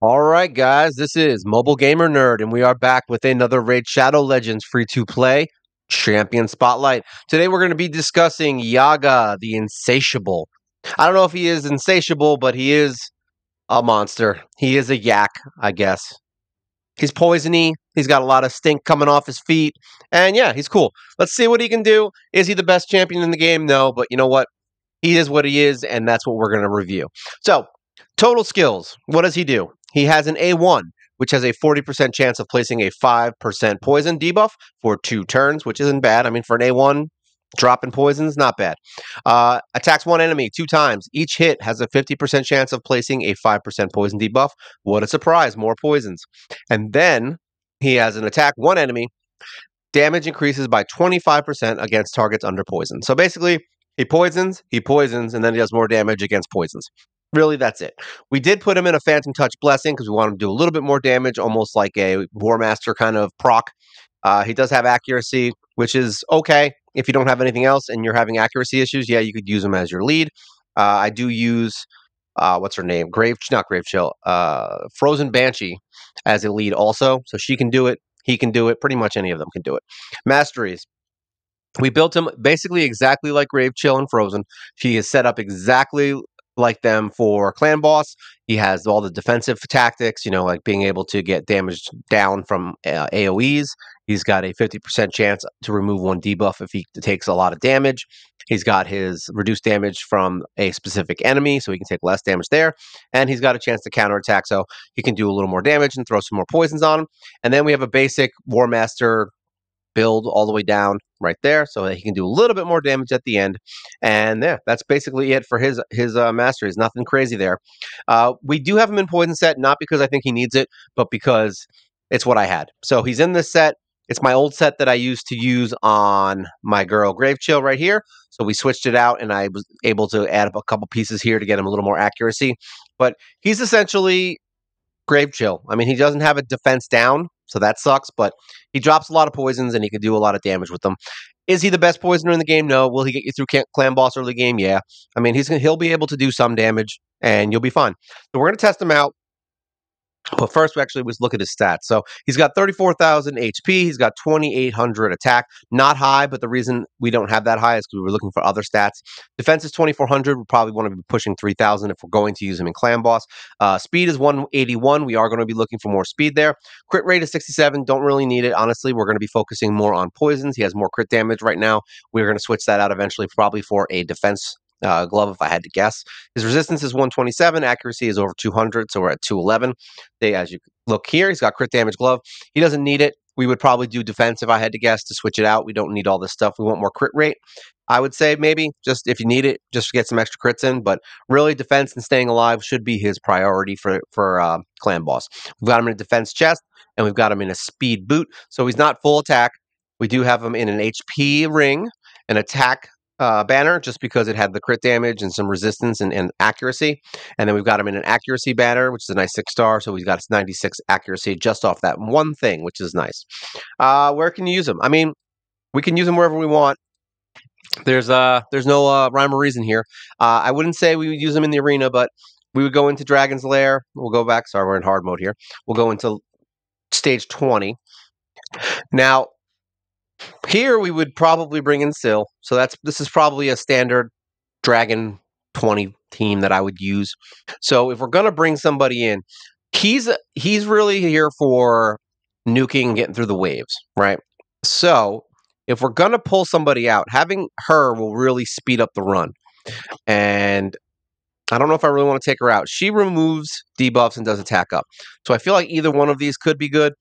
All right, guys, this is MobileGamerNerd, and we are back with another Raid Shadow Legends free-to-play Champion Spotlight. Today we're going to be discussing Yaga, the Insatiable. I don't know if he is insatiable, but he is a monster. He is a yak, I guess. He's poisony. He's got a lot of stink coming off his feet. And yeah, he's cool. Let's see what he can do. Is he the best champion in the game? No, but you know what? He is what he is, and that's what we're going to review. So, total skills. What does he do? He has an A1, which has a 40% chance of placing a 5% poison debuff for 2 turns, which isn't bad. I mean, for an A1, dropping poisons, not bad. Attacks one enemy 2 times. Each hit has a 50% chance of placing a 5% poison debuff. What a surprise, more poisons. And then he has an attack one enemy. Damage increases by 25% against targets under poison. So basically, he poisons, and then he does more damage against poisons. Really, that's it. We did put him in a Phantom Touch Blessing because we want him to do a little bit more damage, almost like a War Master kind of proc. He does have accuracy, which is okay. If you don't have anything else and you're having accuracy issues, yeah, you could use him as your lead. I do use, what's her name? Not Grave Chill. Frozen Banshee as a lead also. So she can do it. He can do it. Pretty much any of them can do it. Masteries. We built him basically exactly like Grave Chill and Frozen. He is set up exactly like them for Clan Boss. He has all the defensive tactics, like being able to get damage down from AoEs. He's got a 50% chance to remove 1 debuff if he takes a lot of damage. He's got his reduced damage from a specific enemy, so he can take less damage there. And he's got a chance to counterattack, so he can do a little more damage and throw some more poisons on him. And then we have a basic War Master build all the way down right there, so that he can do a little bit more damage at the end. And yeah, that's basically it for his masteries. Nothing crazy there. We do have him in poison set, not because I think he needs it, but because it's what I had. So he's in this set. It's my old set that I used to use on my girl Grave Chill right here. So we switched it out, and I was able to add up a couple pieces here to get him a little more accuracy. But he's essentially Grave Chill. I mean, he doesn't have a defense down, so that sucks, but he drops a lot of poisons and he can do a lot of damage with them. Is he the best poisoner in the game? No. Will he get you through Clan Boss early game? Yeah. I mean, he'll be able to do some damage, and you'll be fine. So we're going to test him out. But first, we actually look at his stats. So he's got 34,000 HP. He's got 2,800 attack. Not high, but the reason we don't have that high is because we were looking for other stats. Defense is 2,400. We probably want to be pushing 3,000 if we're going to use him in Clan Boss. Speed is 181. We are going to be looking for more speed there. Crit rate is 67. Don't really need it. Honestly, we're going to be focusing more on poisons. He has more crit damage right now. We're going to switch that out eventually, probably for a defense glove, if I had to guess. His resistance is 127. Accuracy is over 200, so we're at 211. As you look here, he's got crit damage glove. He doesn't need it. We would probably do defense if I had to guess to switch it out. We don't need all this stuff. We want more crit rate. I would say maybe just if you need it, just get some extra crits in. But really, defense and staying alive should be his priority for Clan Boss. We've got him in a defense chest, and we've got him in a speed boot. So he's not full attack. We do have him in an HP ring, an attack banner, just because it had the crit damage and some resistance and accuracy. And then we've got him in an accuracy banner, which is a nice 6-star. So he's got 96 accuracy just off that one thing, which is nice. Where can you use him? I mean, we can use him wherever we want. There's no rhyme or reason here. I wouldn't say we would use him in the arena, but we would go into Dragon's Lair. We'll go back. Sorry, we're in hard mode here. We'll go into stage 20. Now, here we would probably bring in Syl. So this is probably a standard Dragon 20 team that I would use. So if we're gonna bring somebody in, he's really here for nuking and getting through the waves, right? So if we're gonna pull somebody out, having her will really speed up the run. And I don't know if I really want to take her out. She removes debuffs and does attack up. So I feel like either one of these could be good,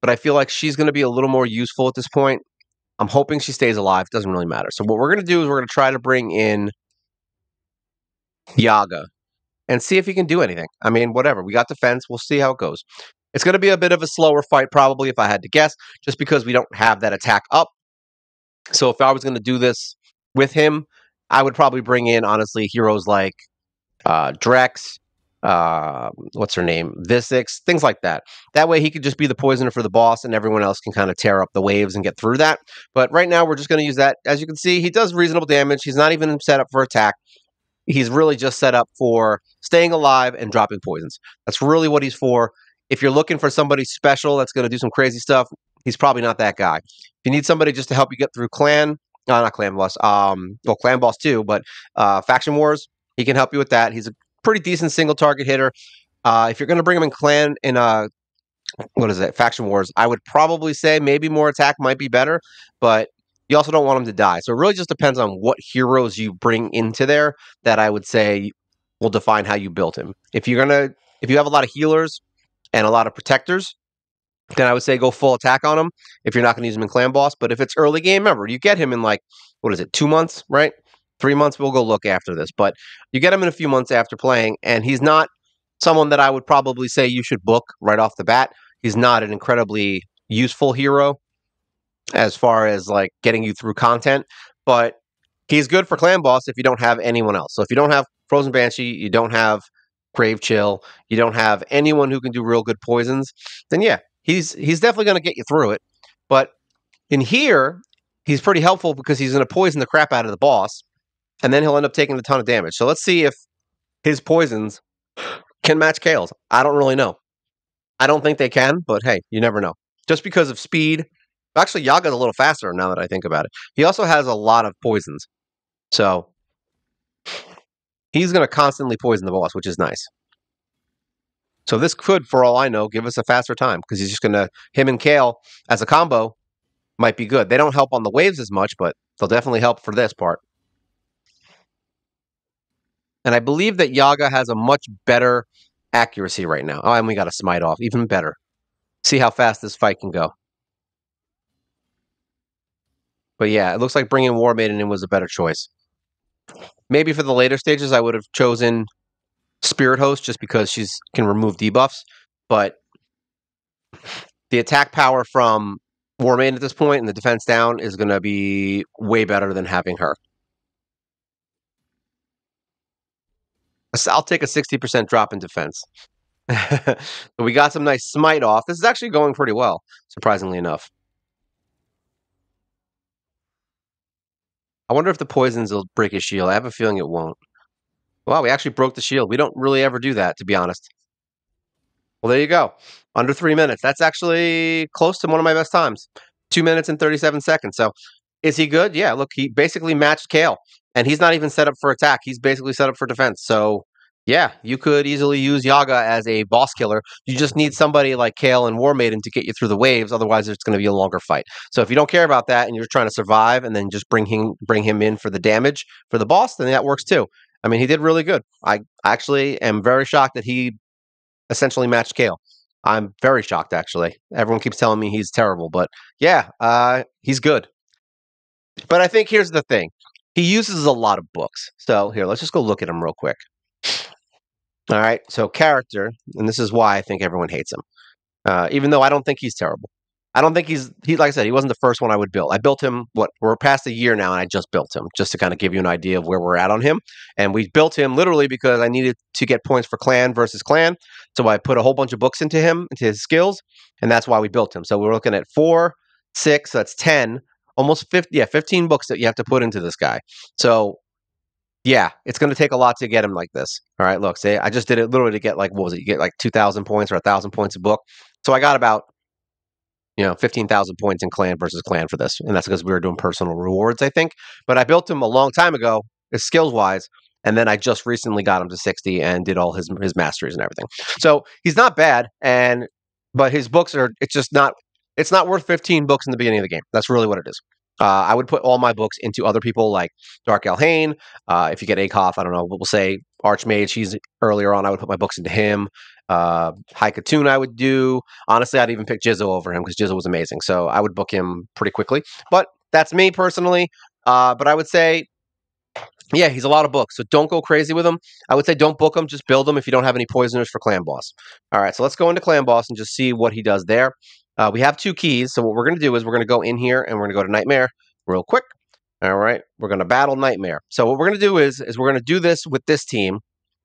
but I feel like she's going to be a little more useful at this point. I'm hoping she stays alive. Doesn't really matter. So what we're going to do is we're going to try to bring in Yaga and see if he can do anything. I mean, whatever. We got defense. We'll see how it goes. It's going to be a bit of a slower fight probably if I had to guess, just because we don't have that attack up. So if I was going to do this with him, I would probably bring in, honestly, heroes like Drex, what's her name? Visix, things like that. That way he could just be the poisoner for the boss and everyone else can kind of tear up the waves and get through that. But right now we're just going to use that. As you can see, he does reasonable damage. He's not even set up for attack. he's really just set up for staying alive and dropping poisons. That's really what he's for. If you're looking for somebody special that's going to do some crazy stuff, he's probably not that guy. If you need somebody just to help you get through not clan boss, well, clan boss too, but faction wars, he can help you with that. He's a pretty decent single target hitter. If you're going to bring him in clan in what is it, faction wars, I would probably say maybe more attack might be better, but you also don't want him to die. So it really just depends on what heroes you bring into there that I would say will define how you build him. If you have a lot of healers and a lot of protectors, then I would say go full attack on him if you're not going to use him in clan boss. But if it's early game, remember, you get him in like, 2 months, right? 3 months, we'll go look after this. But you get him in a few months after playing, and he's not someone that I would probably say you should book right off the bat. He's not an incredibly useful hero as far as like getting you through content, but he's good for clan boss if you don't have anyone else. So if you don't have Frozen Banshee, you don't have Grave Chill, you don't have anyone who can do real good poisons, then yeah, he's definitely going to get you through it. But in here, he's pretty helpful because he's going to poison the crap out of the boss, and then he'll end up taking a ton of damage. So let's see if his poisons can match Kale's. I don't really know. I don't think they can, but hey, you never know. Just because of speed. Actually, Yaga's a little faster now that I think about it. He also has a lot of poisons. So he's going to constantly poison the boss, which is nice. So this could, for all I know, give us a faster time because he's just going to, him and Kale as a combo might be good. They don't help on the waves as much, but they'll definitely help for this part. And I believe that Yaga has a much better accuracy right now. Oh, and we got a smite off. Even better. See how fast this fight can go. But yeah, it looks like bringing War Maiden in was a better choice. Maybe for the later stages, I would have chosen Spirit Host just because she can remove debuffs. But the attack power from War Maiden at this point and the defense down is going to be way better than having her. I'll take a 60% drop in defense. We got some nice smite off. This is actually going pretty well, surprisingly enough. I wonder if the poisons will break his shield. I have a feeling it won't. Wow, we actually broke the shield. We don't really ever do that, to be honest. Well, there you go. Under 3 minutes. That's actually close to one of my best times. 2 minutes and 37 seconds. So, is he good? Yeah, look, he basically matched Kale. And he's not even set up for attack. He's basically set up for defense. So, yeah, you could easily use Yaga as a boss killer. You just need somebody like Kale and War Maiden to get you through the waves. Otherwise, it's going to be a longer fight. So if you don't care about that and you're trying to survive and then just bring him in for the damage for the boss, then that works too. I mean, he did really good. I actually am very shocked that he essentially matched Kale. I'm very shocked, actually. Everyone keeps telling me he's terrible, but yeah, he's good. But I think here's the thing. He uses a lot of books. So here, let's just go look at him real quick. All right, so character, and this is why I think everyone hates him. Even though I don't think he's terrible. I don't think he like I said, he wasn't the first one I would build. I built him, we're past a year now, and I just built him, just to kind of give you an idea of where we're at on him. And we built him literally because I needed to get points for clan versus clan. So I put a whole bunch of books into him, into his skills, and that's why we built him. So we're looking at 4, 6, that's 10, almost 50, 15 books that you have to put into this guy. So yeah, it's going to take a lot to get him like this. All right, look, say I just did it literally to get like, what was it? You get like 2,000 points or 1,000 points a book. So I got about 15,000 points in clan versus clan for this. And that's because we were doing personal rewards, I think. But I built him a long time ago, skills-wise, and then I just recently got him to 60 and did all his masteries and everything. So he's not bad, but his books it's not worth 15 books in the beginning of the game. That's really what it is. I would put all my books into other people like Dark Alhain. If you get Akoff, I don't know, we'll say Archmage, he's earlier on, I would put my books into him. High Katoon I would do. Honestly, I'd even pick Jizzo over him because Jizzo was amazing. So I would book him pretty quickly. But that's me personally. But I would say, yeah, he's a lot of books. So don't go crazy with him. I would say don't book him. Just build him if you don't have any poisoners for Clan Boss. All right, so let's go into Clan Boss and just see what he does there. We have 2 keys. So what we're going to do is we're going to go in here and we're going to go to Nightmare real quick. All right, we're going to battle Nightmare. So what we're going to do is we're going to do this with this team.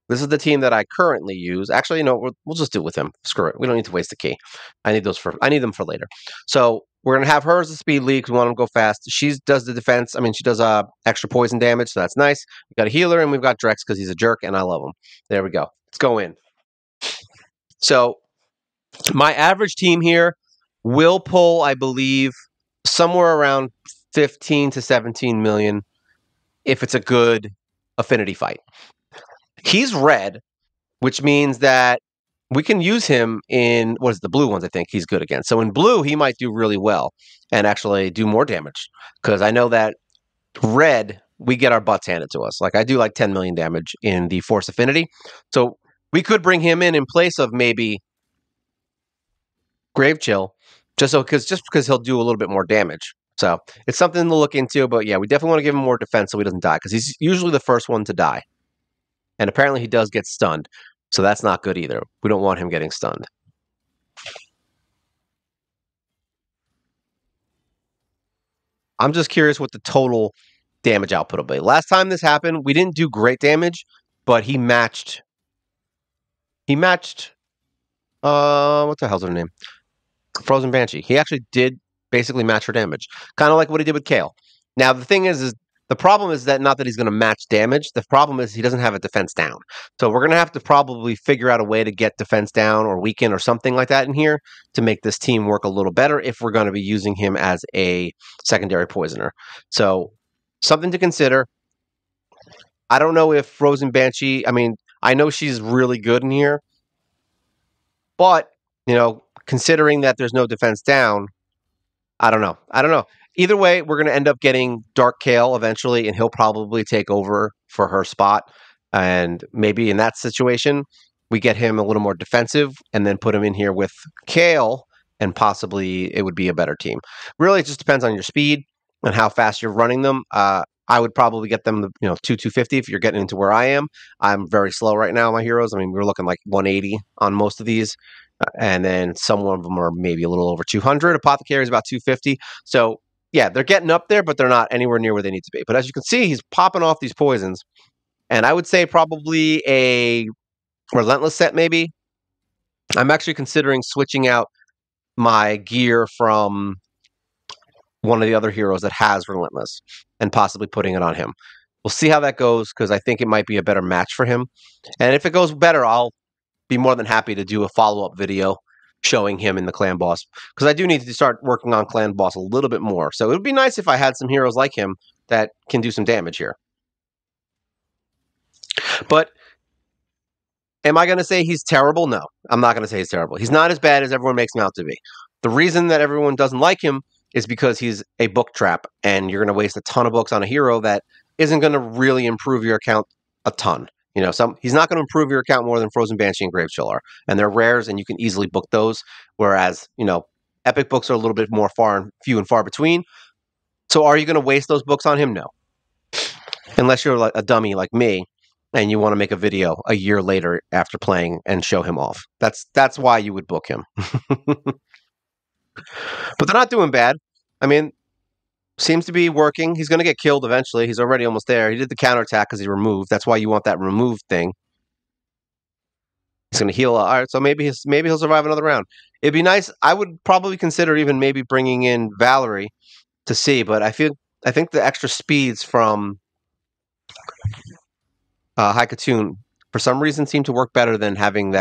This is the team that I currently use. Actually, no, we'll just do it with him. Screw it. We don't need to waste the key. I need them for later. So we're going to have her as a speed lead because we want him to go fast. She does the defense. I mean, she does extra poison damage, so that's nice. We've got a healer, and we've got Drex because he's a jerk, and I love him. There we go. Let's go in. So my average team here will pull, I believe, somewhere around 15 to 17 million if it's a good affinity fight. He's red, which means that we can use him in, what is the blue ones, I think he's good against. So in blue, he might do really well and actually do more damage because I know that red, we get our butts handed to us. Like I do like 10 million damage in the Force Affinity. So we could bring him in place of maybe Grave Chill, just because he'll do a little bit more damage. So it's something to look into, but yeah, we definitely want to give him more defense so he doesn't die because he's usually the first one to die. And apparently he does get stunned. So that's not good either. We don't want him getting stunned. I'm just curious what the total damage output will be. Last time this happened, we didn't do great damage, but he matched. What the hell's her name? Frozen Banshee. He actually did basically match her damage, kind of like what he did with Kale. Now the thing is the problem is that not that he's going to match damage. The problem is he doesn't have a defense down. So we're going to have to probably figure out a way to get defense down or weaken or something like that in here to make this team work a little better if we're going to be using him as a secondary poisoner. So something to consider. I don't know if Frozen Banshee, I mean, I know she's really good in here, but, considering that there's no defense down, I don't know. Either way, we're going to end up getting Dark Kale eventually, and he'll probably take over for her spot. And maybe in that situation, we get him a little more defensive and then put him in here with Kale, and possibly it would be a better team. Really, it just depends on your speed and how fast you're running them. I would probably get them, 250 if you're getting into where I am. I'm very slow right now, my heroes. I mean, we're looking like 180 on most of these. And then some of them are maybe a little over 200. Apothecary is about 250. So, yeah, they're getting up there, but they're not anywhere near where they need to be. But as you can see, he's popping off these poisons. And I would say probably a Relentless set, maybe. I'm actually considering switching out my gear from one of the other heroes that has Relentless and possibly putting it on him. We'll see how that goes because I think it might be a better match for him. And if it goes better, I'll be more than happy to do a follow-up video showing him in the clan boss because I do need to start working on clan boss a little bit more. So it would be nice if I had some heroes like him that can do some damage here. But am I going to say he's terrible? No, I'm not going to say he's terrible. He's not as bad as everyone makes him out to be. The reason that everyone doesn't like him is because he's a book trap, and you're going to waste a ton of books on a hero that isn't going to really improve your account a ton. He's not going to improve your account more than Frozen Banshee and Grave Chill are, and they're rares, and you can easily book those. Whereas, epic books are a little bit more few and far between. So, are you going to waste those books on him? No, unless you're like a dummy like me, and you want to make a video a year later after playing and show him off. That's why you would book him. But they're not doing bad. I mean, seems to be working. He's going to get killed eventually. He's already almost there. He did the counterattack because he removed. That's why you want that removed thing. He's going to heal. All right, so maybe he'll survive another round. It'd be nice. I would probably consider even maybe bringing in Valerie to see, but I think the extra speeds from Haikatoon for some reason seem to work better than having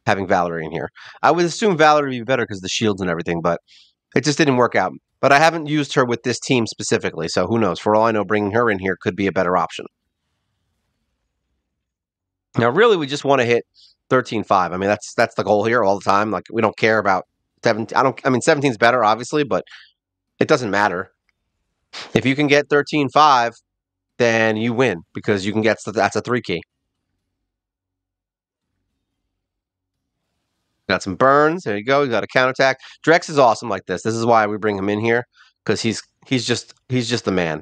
Valerie in here. I would assume Valerie would be better because of the shields and everything, but it just didn't work out. But I haven't used her with this team specifically, so who knows? For all I know, bringing her in here could be a better option. Now, really, we just want to hit 13.5. I mean, that's the goal here all the time. Like, we don't care about 17. I mean, 17 is better, obviously, but it doesn't matter. If you can get 13.5, then you win because you can get that's a 3 key. Got some burns. There you go. You got a counterattack. Drex is awesome like this. This is why we bring him in here because he's just the man.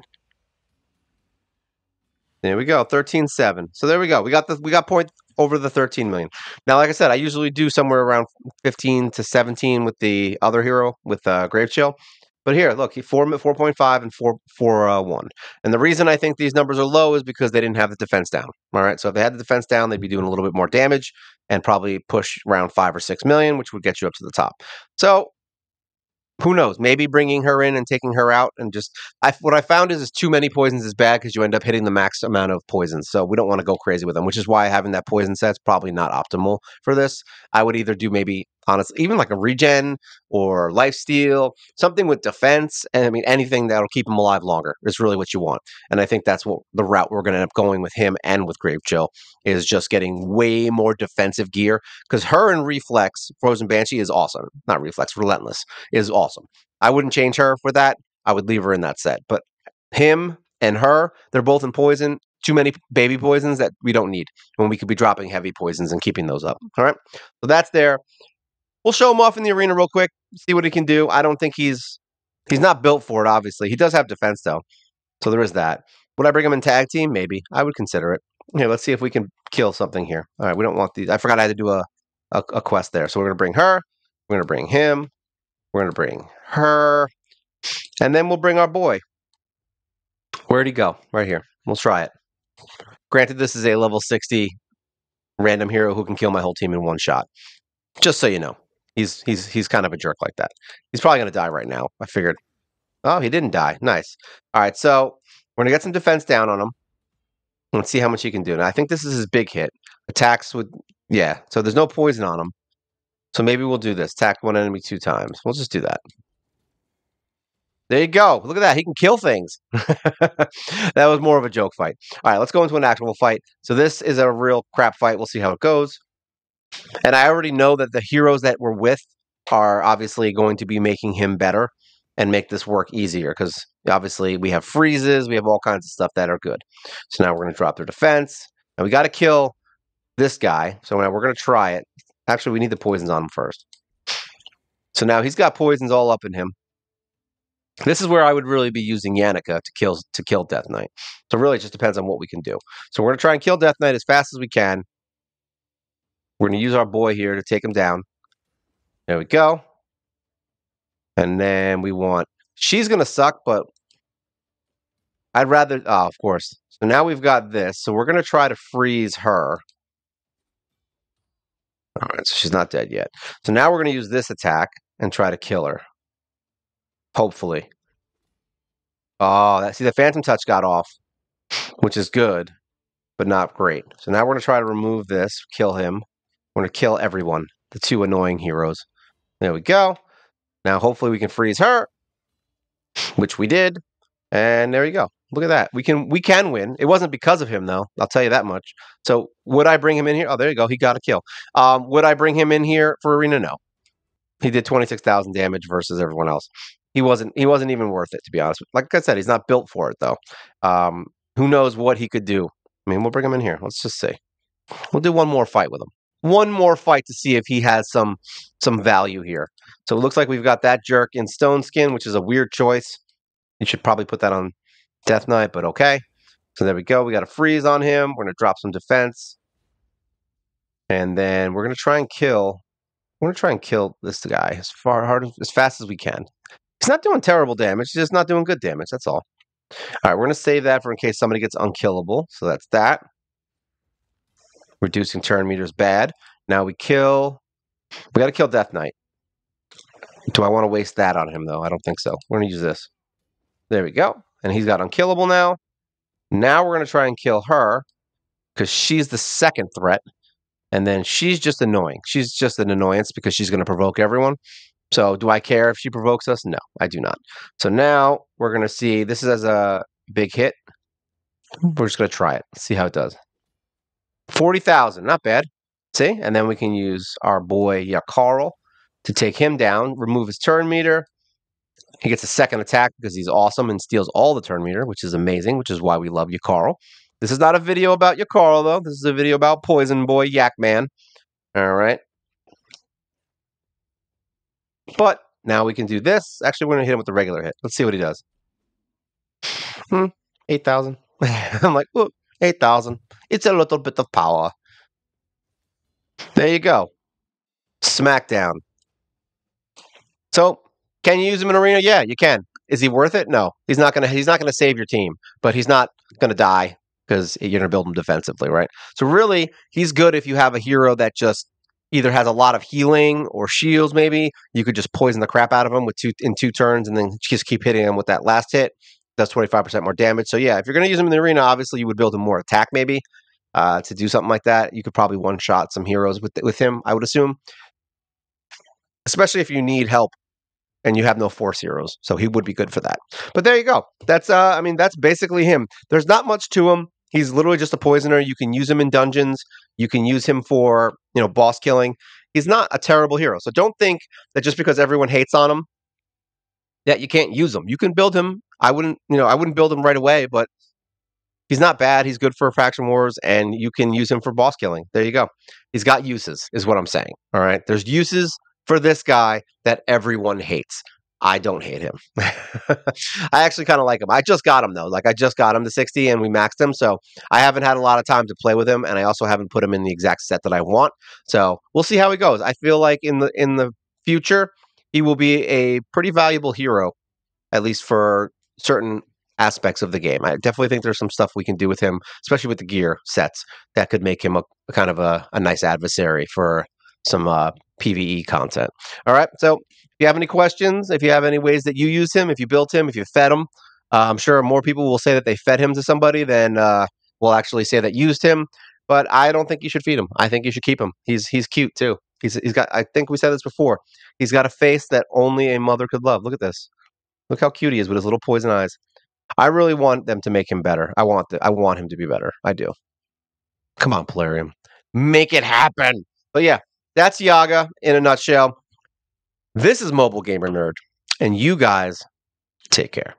There we go. 13.7. So there we go. We got point over the 13 million. Now, like I said, I usually do somewhere around 15 to 17 with the other hero with Grave Chill. But here, look, he 4.5 and 4.1. And the reason I think these numbers are low is because they didn't have the defense down. All right, so if they had the defense down, they'd be doing a little bit more damage and probably push around 5 or 6 million, which would get you up to the top. So who knows? Maybe bringing her in and taking her out and just what I found is too many poisons is bad because you end up hitting the max amount of poisons. So we don't want to go crazy with them, which is why having that poison set's probably not optimal for this. I would either do maybe honestly even like a regen or lifesteal, something with defense, and I mean anything that'll keep him alive longer is really what you want. And I think that's what the route we're going to end up going with him and with Grave Chill is just getting way more defensive gear because her and Reflex Frozen Banshee is awesome. Not Reflex, Relentless is awesome. I wouldn't change her for that. I would leave her in that set. But him and her, they're both in poison. Too many baby poisons that we don't need when we could be dropping heavy poisons and keeping those up. All right. So that's there. We'll show him off in the arena real quick, see what he can do. I don't think he's not built for it, obviously. He does have defense, though. So there is that. Would I bring him in tag team? Maybe. I would consider it. Here, let's see if we can kill something here. All right, we don't want these. I forgot I had to do a quest there. So we're going to bring her. We're going to bring him. We're going to bring her. And then we'll bring our boy. Where'd he go? Right here. We'll try it. Granted, this is a level 60 random hero who can kill my whole team in one shot. Just so you know. He's kind of a jerk like that. He's probably going to die right now. I figured. Oh, he didn't die. Nice. All right, so we're going to get some defense down on him. Let's see how much he can do. Now, I think this is his big hit. Attacks with... Yeah, so there's no poison on him. So maybe we'll do this. Attack one enemy 2 times. We'll just do that. There you go. Look at that. He can kill things. That was more of a joke fight. All right, let's go into an actual fight. So this is a real crap fight. We'll see how it goes. And I already know that the heroes that we're with are obviously going to be making him better and make this work easier because obviously we have freezes, we have all kinds of stuff that are good. So now we're going to drop their defense. And we got to kill this guy. So now we're going to try it. Actually, we need the poisons on him first. So now he's got poisons all up in him. This is where I would really be using Yaga to kill Death Knight. So really it just depends on what we can do. So we're going to try and kill Death Knight as fast as we can. We're going to use our boy here to take him down. There we go. And then we want... She's going to suck, but I'd rather... Oh, of course. So now we've got this. So we're going to try to freeze her. All right, so she's not dead yet. So now we're going to use this attack and try to kill her. Hopefully. Oh, see, the Phantom Touch got off, which is good, but not great. So now we're going to try to remove this, kill him. We're going to kill everyone, the 2 annoying heroes. There we go. Now, hopefully we can freeze her, which we did. And there you go. Look at that. We can win. It wasn't because of him, though. I'll tell you that much. So would I bring him in here? Oh, there you go. He got a kill. Would I bring him in here for arena? No. He did 26,000 damage versus everyone else. He wasn't even worth it, to be honest. Like I said, he's not built for it, though. Who knows what he could do? I mean, we'll bring him in here. Let's just see. We'll do one more fight with him. One more fight to see if he has some value here. So it looks like we've got that jerk in Stone Skin, which is a weird choice. You should probably put that on Death Knight, but okay. So there we go. We got a freeze on him. We're going to drop some defense. And then we're going to try and kill... We're going to try and kill this guy as fast as we can. He's not doing terrible damage. He's just not doing good damage. That's all. All right, we're going to save that for in case somebody gets unkillable. So that's that. Reducing turn meter is bad. Now we got to kill Death Knight. Do I want to waste that on him, though? I don't think so. We're going to use this. There we go. And he's got unkillable now. Now we're going to try and kill her because she's the second threat. And then she's just annoying. She's just an annoyance because she's going to provoke everyone. So do I care if she provokes us? No, I do not. So now we're going to see. This is as a big hit. We're just going to try it. See how it does. 40,000. Not bad. See? And then we can use our boy Yakarl to take him down, remove his turn meter. He gets a second attack because he's awesome and steals all the turn meter, which is amazing, which is why we love Yakarl. This is not a video about Yakarl, though. This is a video about Poison Boy Yak Man. All right. But now we can do this. Actually, we're going to hit him with the regular hit. Let's see what he does. 8,000. I'm like, look, 8,000. It's a little bit of power. There you go. Smackdown. So, can you use him in arena? Yeah, you can. Is he worth it? No. He's not gonna save your team, but he's not gonna die because you're gonna build him defensively, right? So really, he's good if you have a hero that just either has a lot of healing or shields. Maybe you could just poison the crap out of him with two turns, and then just keep hitting him with that last hit. Does 25% more damage. So yeah, if you're going to use him in the arena, obviously you would build him more attack maybe to do something like that. You could probably one shot some heroes with him, I would assume, especially if you need help and you have no force heroes. So he would be good for that. But there you go. That's I mean, that's basically him. There's not much to him. He's literally just a poisoner. You can use him in dungeons. You can use him for, boss killing. He's not a terrible hero. So don't think that just because everyone hates on him that you can't use him. You can build him. I wouldn't build him right away, but he's not bad. He's good for faction wars, and you can use him for boss killing. There you go. He's got uses, is what I'm saying. All right. There's uses for this guy that everyone hates. I don't hate him. I actually kind of like him. I just got him though. Like I just got him to 60 and we maxed him. So I haven't had a lot of time to play with him, and I also haven't put him in the exact set that I want. So we'll see how he goes. I feel like in the future, he will be a pretty valuable hero, at least for certain aspects of the game. I definitely think there's some stuff we can do with him, especially with the gear sets, that could make him a kind of a nice adversary for some PvE content. All right. So if you have any questions, if you have any ways that you use him, if you built him, if you fed him, I'm sure more people will say that they fed him to somebody than will actually say that used him. But I don't think you should feed him. I think you should keep him. He's cute too. He's got. I think we said this before. He's got a face that only a mother could love. Look at this. Look how cute he is with his little poison eyes. I really want them to make him better. I want him to be better. I do. Come on, Polarium. Make it happen. But yeah, that's Yaga in a nutshell. This is Mobile Gamer Nerd, and you guys take care.